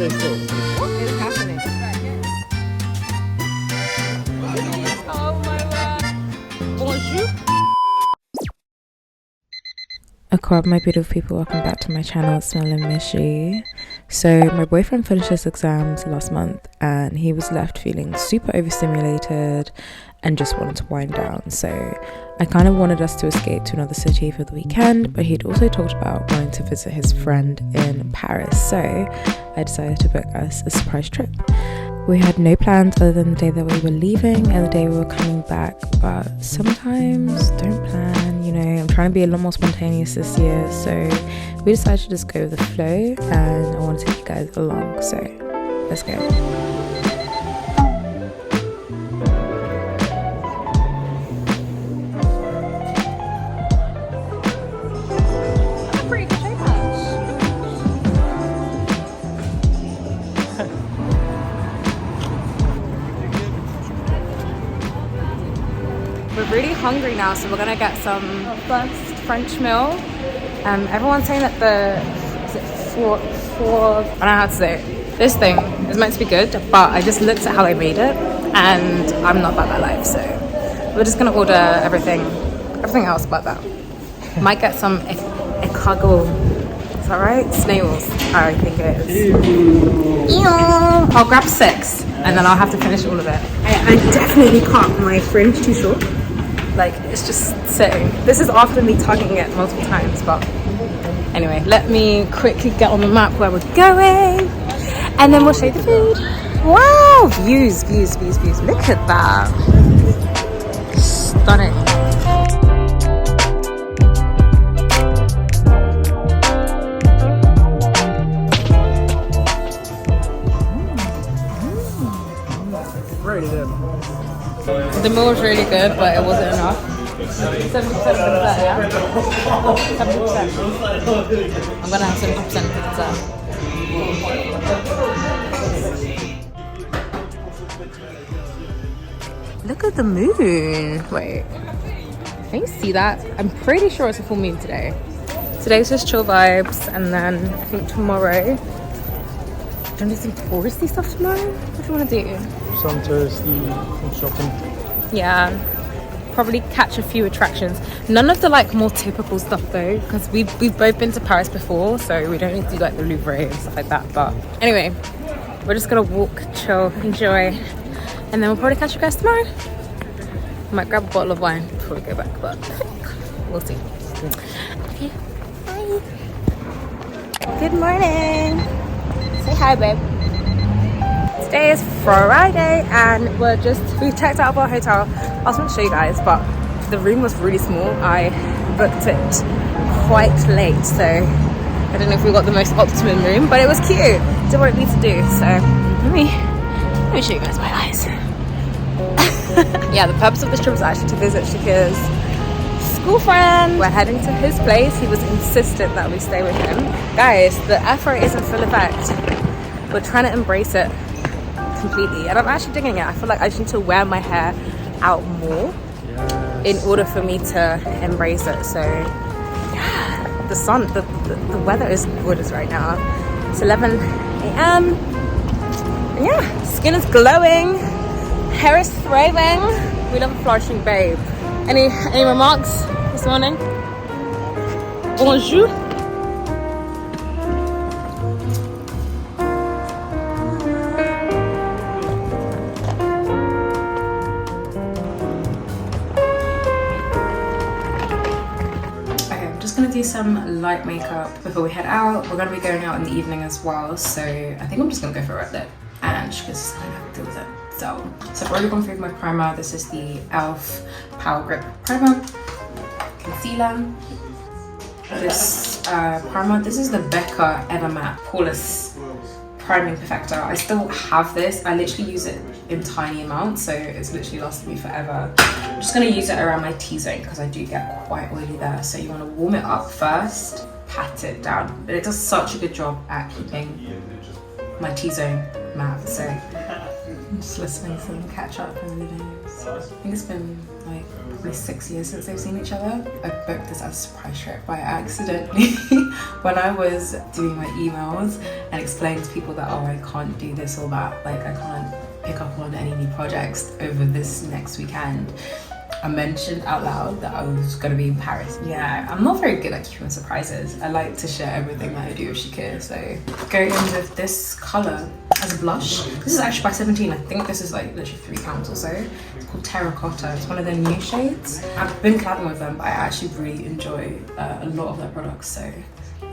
What is happening? Oh my word. Bonjour. Across my beautiful people, welcome back to my channel. It's Smell and Mishy. So my boyfriend finished his exams last month and he was left feeling super overstimulated and just wanted to wind down. So I kind of wanted us to escape to another city for the weekend, but he'd also talked about wanting to visit his friend in Paris. So I decided to book us a surprise trip. We had no plans other than the day that we were leaving and the day we were coming back, but sometimes don't plan, you know. I'm trying to be a lot more spontaneous this year, so we decided to just go with the flow and I want to take you guys along, so let's go. We're really hungry now, so we're gonna get some first French meal. Everyone's saying that I don't know how to say it. This thing is meant to be good, but I just looked at how I made it, and I'm not about that life. So we're just gonna order everything else but that. Might get some escargot. Is that right? Snails, I think it is. Ew. I'll grab 6, and then I'll have to finish all of it. I definitely cut my fringe too short. Like, it's just sitting. This is after me tugging it multiple times, but anyway, let me quickly get on the map where we're going, and then we'll show you the food. Wow, views. Look at that. Stunning. The meal was really good, but it wasn't enough. 70% of the dessert, yeah? 70%. I'm gonna have 70% of the dessert. Look at the moon. Wait, can you see that? I'm pretty sure it's a full moon today. Today's just chill vibes, and then I think tomorrow, do you want to do some touristy stuff tomorrow? What do you want to do? Some touristy shopping. Yeah, probably catch a few attractions. None of the like more typical stuff though, because we've both been to Paris before, so we don't need to do like the Louvre and stuff like that. But anyway, we're just gonna walk, chill, enjoy, and then we'll probably catch you guys tomorrow. Might grab a bottle of wine before we go back, but we'll see. Okay, bye. Good morning. Say hi, babe. Today is Friday and we checked out of our hotel. I was going to show you guys, but the room was really small. I booked it quite late, so I don't know if we got the most optimum room, but it was cute. Did what it needs to do. So let me show you guys my eyes. Yeah, the purpose of this trip was actually to visit Shakir's school friend. We're heading to his place. He was insistent that we stay with him. Guys, the afro is in full effect. We're trying to embrace it completely, and I'm actually digging it. I feel like I just need to wear my hair out more in order for me to embrace it. So yeah, the sun, the weather is gorgeous right now. It's 11 a.m. and yeah, skin is glowing, hair is thriving. We love a flourishing babe. Any remarks this morning? Bonjour. Gonna do some light makeup before we head out. We're gonna be going out in the evening as well, so I think I'm just gonna go for a red lip and she just kind of have to deal with it. So I've already gone through my primer. This is the e.l.f. Power Grip Primer, concealer. This primer, this is the BECCA Ever Matte Poreless Priming Perfector. I still have this. I literally use it in tiny amounts, so it's literally lasted me forever. I'm just going to use it around my T-zone because I do get quite oily there. So you want to warm it up first, pat it down. But it does such a good job at keeping my T-zone matte. So I'm just listening to them catch up in the videos. I think it's been like probably 6 years since they've seen each other. I booked this as a surprise trip by accidentally when I was doing my emails and explaining to people that, oh, I can't do this or that, like I can't pick up on any new projects over this next weekend. I mentioned out loud that I was going to be in Paris. Yeah, I'm not very good at keeping surprises. I like to share everything that I do with Shakir, so go in with this colour as a blush. This is actually by 17. I think this is like literally 3 pounds or so. It's called Terracotta. It's one of their new shades. I've been collabing with them, but I actually really enjoy a lot of their products, so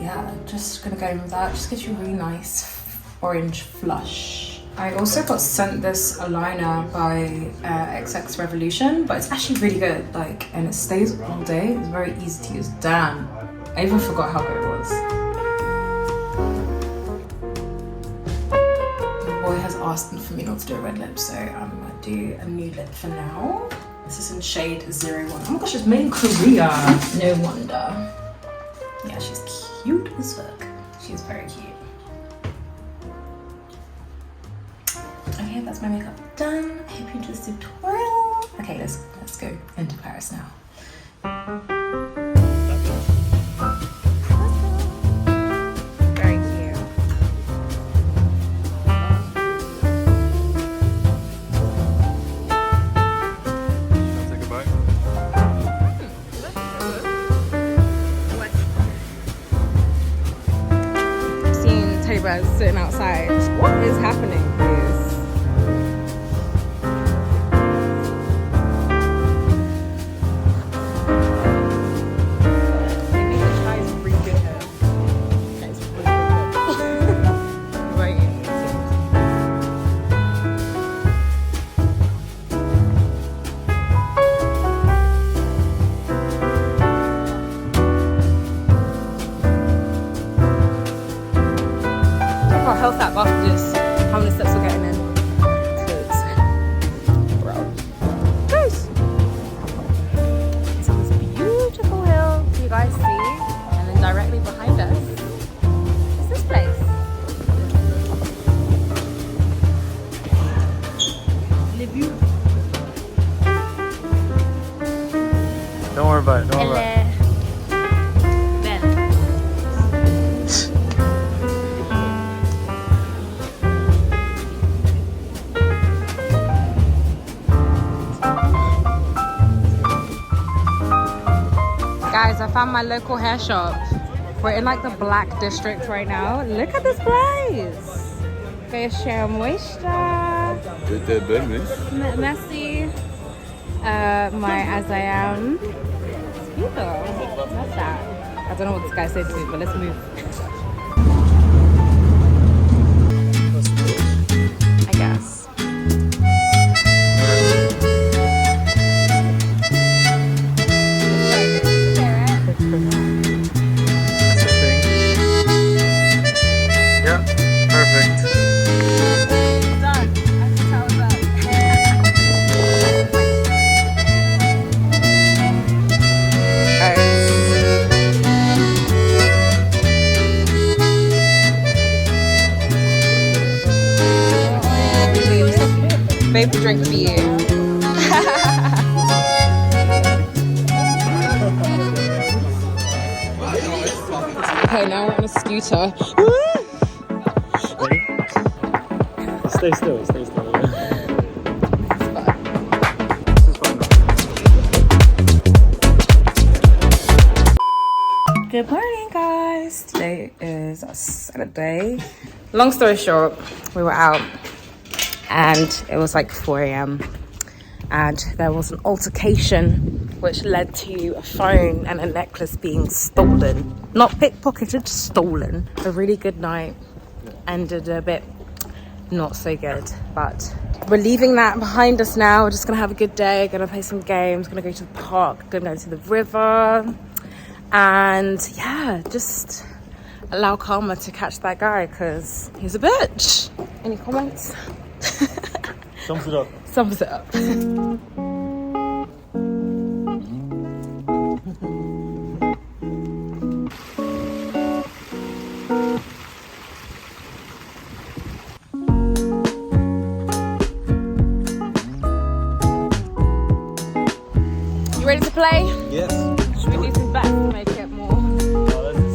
yeah, just gonna go in with that. Just gives you a really nice orange flush. I also got sent this eyeliner by FliXX Revolution, but it's actually really good, like, and it stays all day. It's very easy to use. Damn, I even forgot how good it was. The boy has asked for me not to do a red lip, so I'm gonna do a nude lip for now. This is in shade 01. Oh my gosh, it's made in Korea. No wonder. Yeah, she's cute as fuck. She's very cute. Okay, that's my makeup done. I hope you enjoyed this tutorial. Okay, let's go into Paris now. Very cute. Take a bite. I've seen teddy bears sitting outside. What is happening, please? Health app after this, how many steps we're getting in, because bro, guys, so this beautiful hill you guys see, and then directly behind us is this place. Don't worry about it, don't worry about it. Guys, I found my local hair shop. We're in like the Black District right now. Look at this place. Go share moisture. Merci. My as I am. It's beautiful. What's that? I don't know what this guy said to me, but let's move. I guess. Yeah, perfect. Done. That's how it's up. Baby drink for you. Okay, now we're on a scooter. Ready? Stay still, stay still. Good morning, guys. Today is a Saturday. Long story short, we were out and it was like 4 a.m. and there was an altercation which led to a phone and a necklace being stolen. Not pickpocketed, stolen. A really good night ended a bit not so good, but we're leaving that behind us now. We're just gonna have a good day, gonna play some games, gonna go to the park, gonna go to the river, and yeah, just allow karma to catch that guy because he's a bitch. Any comments? Sums it up. Sums it up. play? Yes. Should we do some bets to make it more?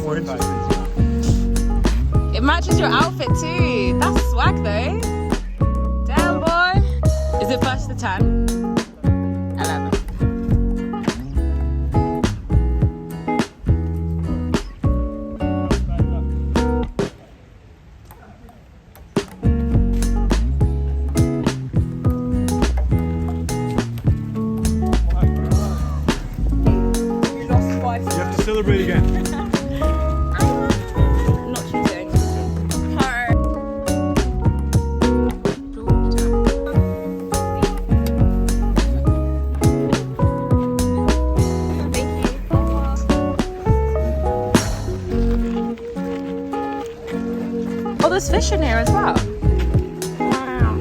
More interesting. It matches your outfit too. That's swag though. Damn boy. Is it first to 10? 11. You have to celebrate again. Not cheating. Oh, there's fish in here as well. Wow.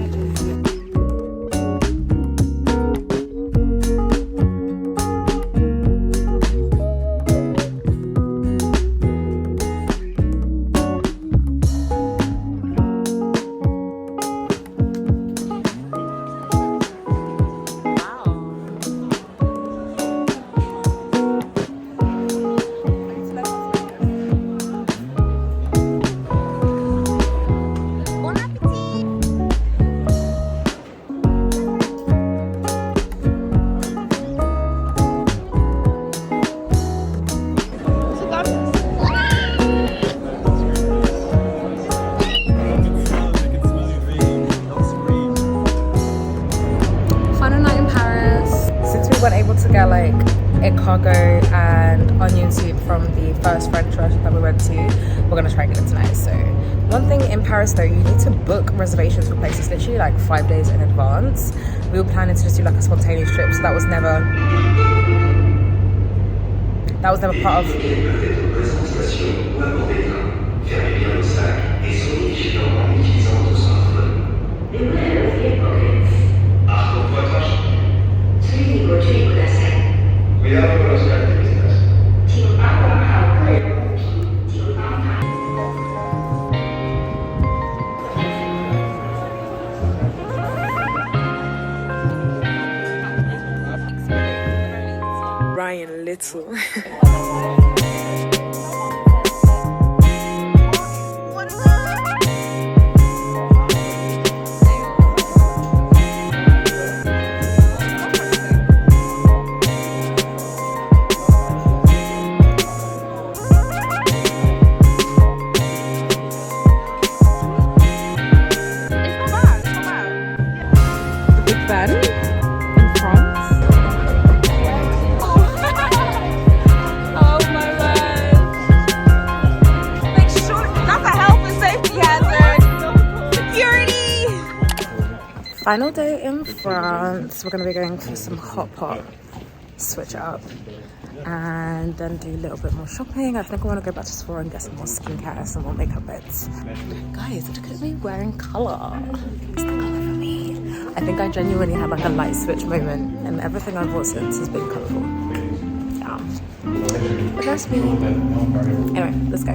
Weren't able to get like escargot and onion soup from the first French restaurant that we went to. We're gonna try and get it tonight. So one thing in Paris though, you need to book reservations for places literally like 5 days in advance. We were planning to just do like a spontaneous trip, so that was never part of. Ryan Little. Final day in France. We're gonna be going to some hot pot, switch it up, and then do a little bit more shopping. I think I want to go back to SEPHORA and get some more skincare, some more makeup bits. Guys, look at me wearing color. It's the color for me. I think I genuinely had like a light switch moment, and everything I've bought since has been colorful. Yeah, but that's me. Anyway, let's go.